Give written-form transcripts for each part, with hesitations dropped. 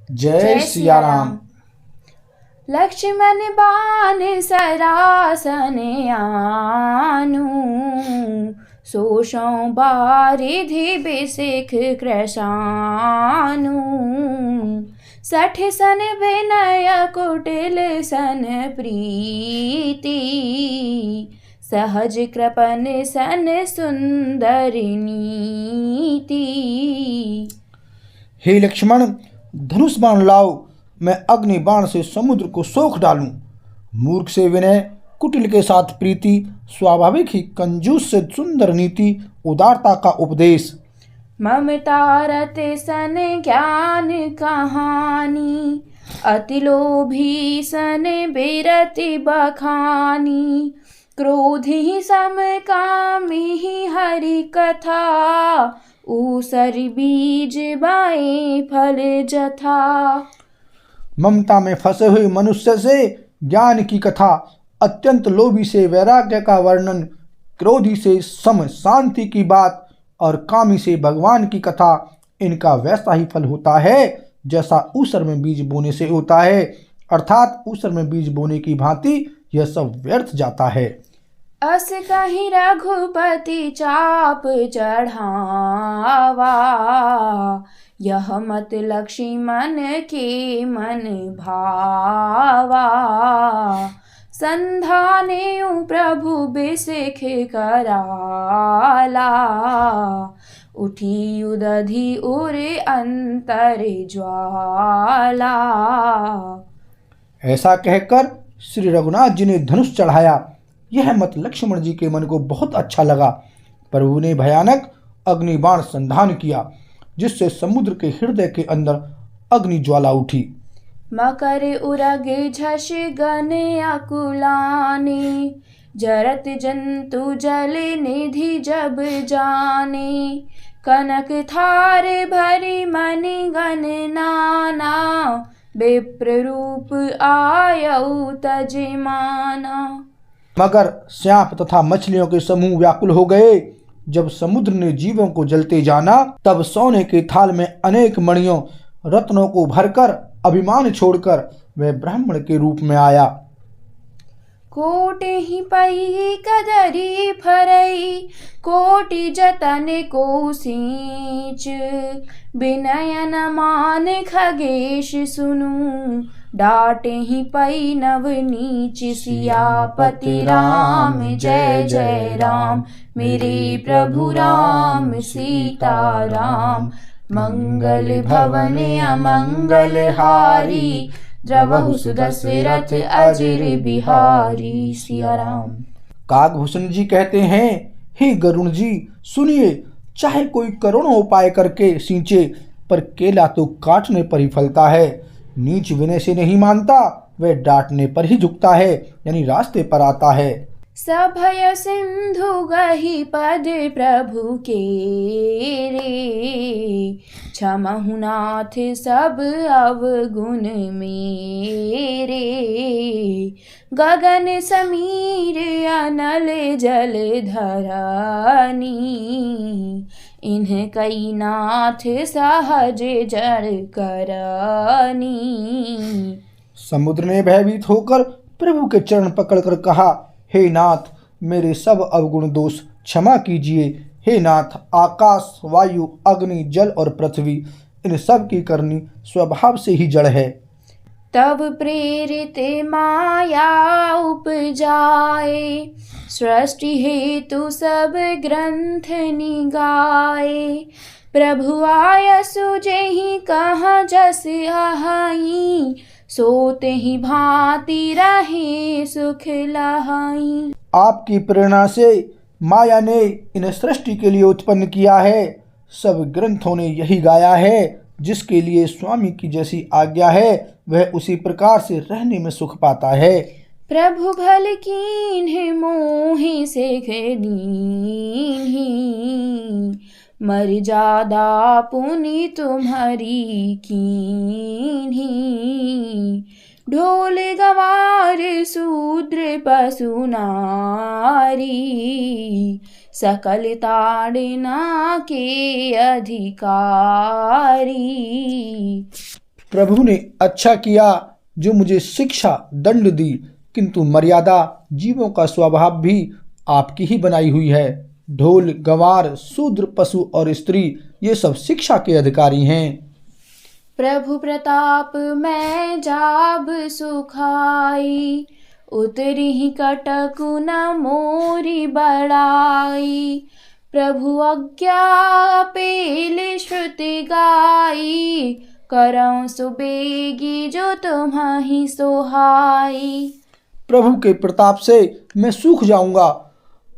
जय सिया राम। लक्ष्मण बाण सरासन आनु, सोषों बारिधि बिसिख कृशानु। सठ सन विनय कुटिल सन प्रीति, सहज कृपन सन सुंदर नीति। हे लक्ष्मण, धनुष बाण लाओ, मैं अग्नि बाण से समुद्र को सोख डालूं। मूर्ख से विनय, कुटिल के साथ प्रीति, स्वाभाविक ही कंजूस से सुंदर नीति, उदारता का उपदेश। ममता रत सन ज्ञान कहानी, अति लोभी सन बिरति बखानी। क्रोध ही सम कामी ही हरि कथा, ऊसर बीज बाए फल जथा। ममता में फंसे हुए मनुष्य से ज्ञान की कथा, अत्यंत लोभी से वैराग्य का वर्णन, क्रोधी से सम शांति की बात और कामी से भगवान की कथा। इनका वैसा ही फल होता है जैसा ऊसर में बीज बोने से होता है, अर्थात ऊसर में बीज बोने की भांति यह सब व्यर्थ जाता है। अस कहीं रघुपति चाप चढ़ावा, यह मत लक्ष्मण के मन भावा। संधाने प्रभु बिसिख कराला, उठी उदधि उरे अंतर ज्वाला। ऐसा कहकर श्री रघुनाथ जी ने धनुष चढ़ाया। यह मत लक्ष्मण जी के मन को बहुत अच्छा लगा। प्रभु ने भयानक अग्निबाण संधान किया, जिससे समुद्र के हृदय के अंदर अग्नि ज्वाला उठी। मकर उरग झष गन अकुलाने, जरत जंतु जल निधि जब जाने। कनक थार भरी मणि गण नाना, विप्र रूप आयऊ तजमाना। मगर, सांप तथा मछलियों के समूह व्याकुल हो गए। जब समुद्र ने जीवों को जलते जाना, तब सोने के थाल में अनेक मणियों रत्नों को भरकर अभिमान छोड़कर वह ब्राह्मण के रूप में आया। कोटि ही पई कदरी फरई, कोटि जतन को सींच। विनयन मान खगेश सुनु, डाटे ही पई नव नीच। सियापति राम जय जय राम, मेरे प्रभु राम सीता राम। मंगल भवन अमंगल हारी, द्रवहु सुदशरथ अजर बिहारी। सिया राम। काकभूषण जी कहते हैं, हे गरुण जी सुनिए, चाहे कोई करोड़ों उपाय करके सींचे, पर केला तो काटने पर ही फलता है। नीच विनय से नहीं मानता, वह डांटने पर ही झुकता है, यानी रास्ते पर आता है। सभय सिंधु गहि पद प्रभु के रे, क्षमहु नाथ सब अवगुण मेरे। गगन समीर अनल जल धरानी, इन्ह कई नाथ सहज जड़ करनी। समुद्र ने भयभीत होकर प्रभु के चरण पकड़कर कहा, हे नाथ, मेरे सब अवगुण दोष क्षमा कीजिए। हे नाथ, आकाश, वायु, अग्नि, जल और पृथ्वी, इन सब की करनी स्वभाव से ही जड़ है। तब प्रेरित माया उपजाए, सृष्टि हेतु सब ग्रंथ निगाए। प्रभु आय सुजेहि कहाँ जस आहाई, सोते ही भांति रहे सुख लहाई। आपकी प्रेरणा से माया ने इन सृष्टि के लिए उत्पन्न किया है। सब ग्रंथों ने यही गाया है, जिसके लिए स्वामी की जैसी आज्ञा है वह उसी प्रकार से रहने में सुख पाता है। प्रभु भल कीन्ह मोहि सिख दीन्हि, मर्यादा पुनि तुम्हारी कीन्हि। ढोल गवार शूद्र पशु नारी, सकल ताड़ना के अधिकारी। प्रभु ने अच्छा किया जो मुझे शिक्षा दंड दी, किंतु मर्यादा जीवों का स्वभाव भी आपकी ही बनाई हुई है। ढोल, गंवार, शूद्र, पशु और स्त्री ये सब शिक्षा के अधिकारी हैं। प्रभु प्रताप मैं जाब सुखाई, उतरी ही कटकु न मोरी बड़ाई। प्रभु आज्ञा पेल श्रुति गाई, करऊं सुबेगी जो तुम्हाही सोहाई। प्रभु के प्रताप से मैं सूख जाऊंगा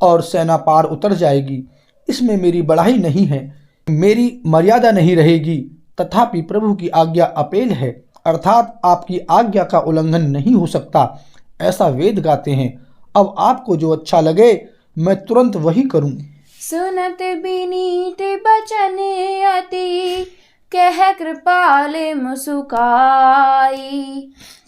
और सेना पार उतर जाएगी। इसमें मेरी बढ़ाई नहीं है, मेरी मर्यादा नहीं रहेगी। तथापि प्रभु की आज्ञा अपेल है, अर्थात आपकी आज्ञा का उल्लंघन नहीं हो सकता, ऐसा वेद गाते हैं। अब आपको जो अच्छा लगे मैं तुरंत वही करूं। सुनत बिनीत बचन अति, कह कृपाल मुसुकाई।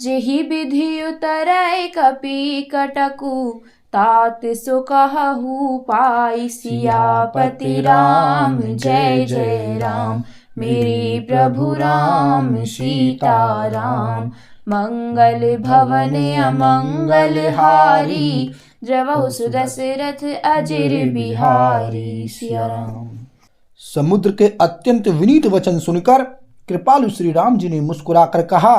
जेहि विधि उतरै कपि कटकु, तात सो कहु पाई। सियापति राम जय जय राम, मेरे प्रभु राम सीताराम। मंगल भवन अमंगल हारी, द्रवहु सुदशरथ अजिर बिहारी। सिया राम। समुद्र के अत्यंत विनीत वचन सुनकर कृपालु श्री राम जी ने मुस्कुराकर कहा,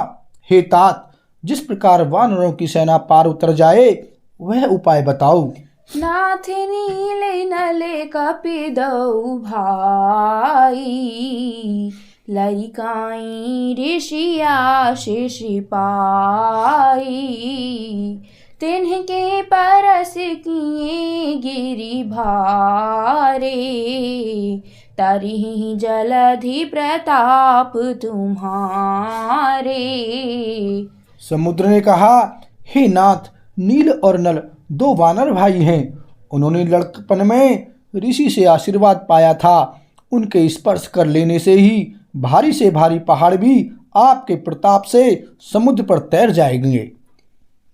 हे तात, जिस प्रकार वानरों की सेना पार उतर जाए वह उपाय बताओ। नाथ नीले नले कपिदौ भाई, लरिकाई ऋषि आशीष पाई। तिन्हके परस किए गिरि भारे, तरिहि जलधि प्रताप तुम्हारे। समुद्र ने कहा, हे नाथ, नील और नल दो वानर भाई हैं। उन्होंने लड़कपन में ऋषि से आशीर्वाद पाया था। उनके स्पर्श कर लेने से ही भारी से भारी पहाड़ भी आपके प्रताप से समुद्र पर तैर जाएंगे।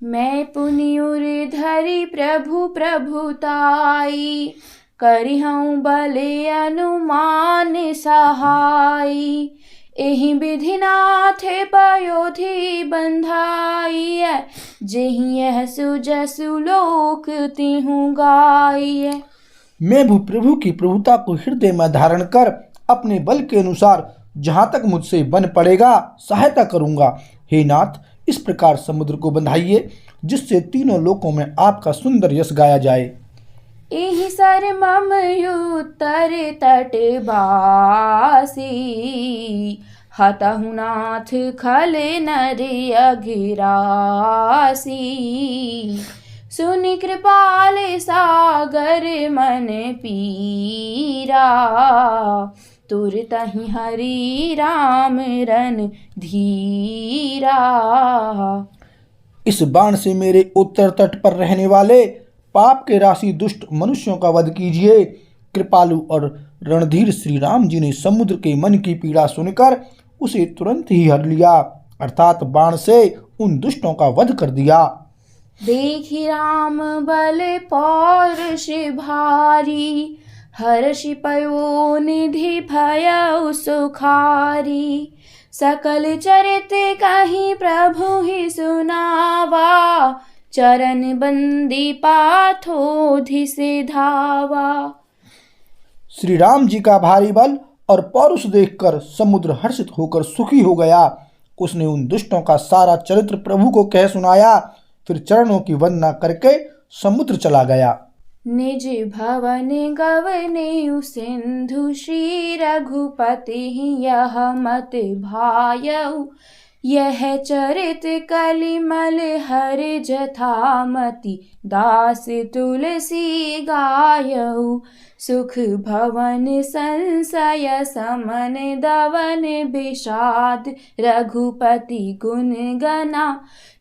मैं पुनियुर धरि प्रभु प्रभुताई, करिहऊँ बले अनुमान सहाई। एहि विधि नाथ पयोधि बंधाई, जेहि यह सुजसु लोक तिहु गाई। मैं भी प्रभु की प्रभुता को हृदय में धारण कर अपने बल के अनुसार जहाँ तक मुझसे बन पड़ेगा सहायता करूँगा। हे नाथ, इस प्रकार समुद्र को बंधाइए जिससे तीनों लोकों में आपका सुंदर यश गाया जाए। एहि सर मम उत्तर तट बासी, हतहु नाथ खल नर अघिरासी। सुनि कृपाल सागर मन पीरा, तुरतहि हरि राम रन धीरा। इस बाण से मेरे उत्तर तट पर रहने वाले पाप के राशि दुष्ट मनुष्यों का वध कीजिए। कृपालु और रणधीर श्री राम जी ने समुद्र के मन की पीड़ा सुनकर उसे तुरंत ही हर लिया, अर्थात बाण से उन दुष्टों का वध कर दिया। देखि राम बल पौरुष भारी, हर्षि पयो निधि भयउ सुखारी। सकल चरित कहीं प्रभु ही सुनावा, चरण बंदी पाथोधि से धावा। श्री राम जी का भारी बल और पौरुष देखकर समुद्र हर्षित होकर सुखी हो गया। उसने उन दुष्टों का सारा चरित्र प्रभु को कह सुनाया, फिर चरणों की वंदना करके समुद्र चला गया। निज भवन गवने सिंधु, श्री रघुपति यह मत भायउ। यह चरित कलिमल हर जथामति, दास तुलसी गायउ। सुख भवन संशय समन, दवन विषाद रघुपति गुण गना।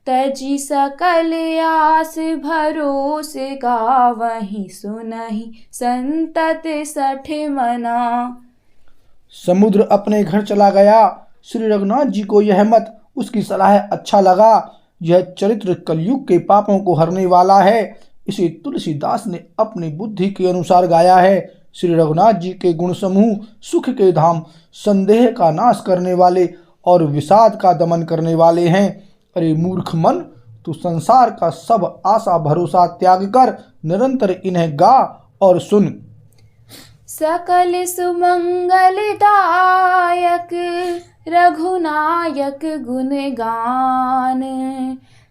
तजी सकल आस भरोस, गावहि सुनहि संतत सठ मना। समुद्र अपने घर चला गया। श्री रघुनाथ जी को यह मत उसकी सलाह अच्छा लगा। यह चरित्र कलयुग के पापों को हरने वाला है। इसे तुलसीदास ने अपनी बुद्धि के अनुसार गाया है। श्री रघुनाथ जी के गुण समूह सुख के धाम, संदेह का नाश करने वाले और विषाद का दमन करने वाले हैं। अरे मूर्ख मन, तू संसार का सब आशा भरोसा त्याग कर निरंतर इन्हें गा और सुन। सकल सुमंगलदायक रघुनायक गुण गान,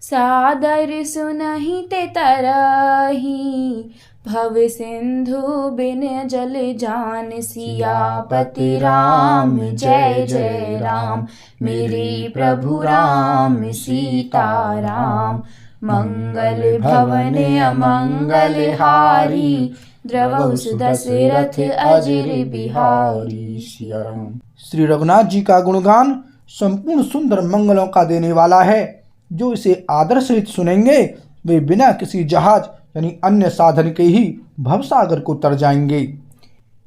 सादर सुनहि ते तरही, भव सिंधु बिन जल जान। सियापति राम जय जय राम, मेरे प्रभु राम सीता राम। मंगल भवन अमंगल हारी, द्रवहु दशरथ अजिर बिहारी। सिया राम। श्री रघुनाथ जी का गुणगान संपूर्ण सुंदर मंगलों का देने वाला है। जो इसे आदर सहित सुनेंगे वे बिना किसी जहाज यानी अन्य साधन के ही भवसागर को तर जाएंगे।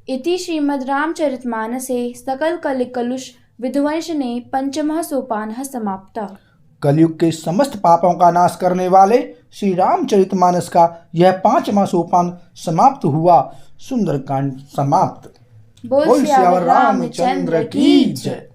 इति श्रीमद् रामचरितमानसे सकल कलिकलुष विध्वंसने पंचमः सोपानः समाप्तः। कलयुग के समस्त पापों का नाश करने वाले श्री रामचरितमानस का यह 5वां सोपान समाप्त हुआ। सुंदरकांड समाप्त। बोल सियावर रामचंद्र की जय।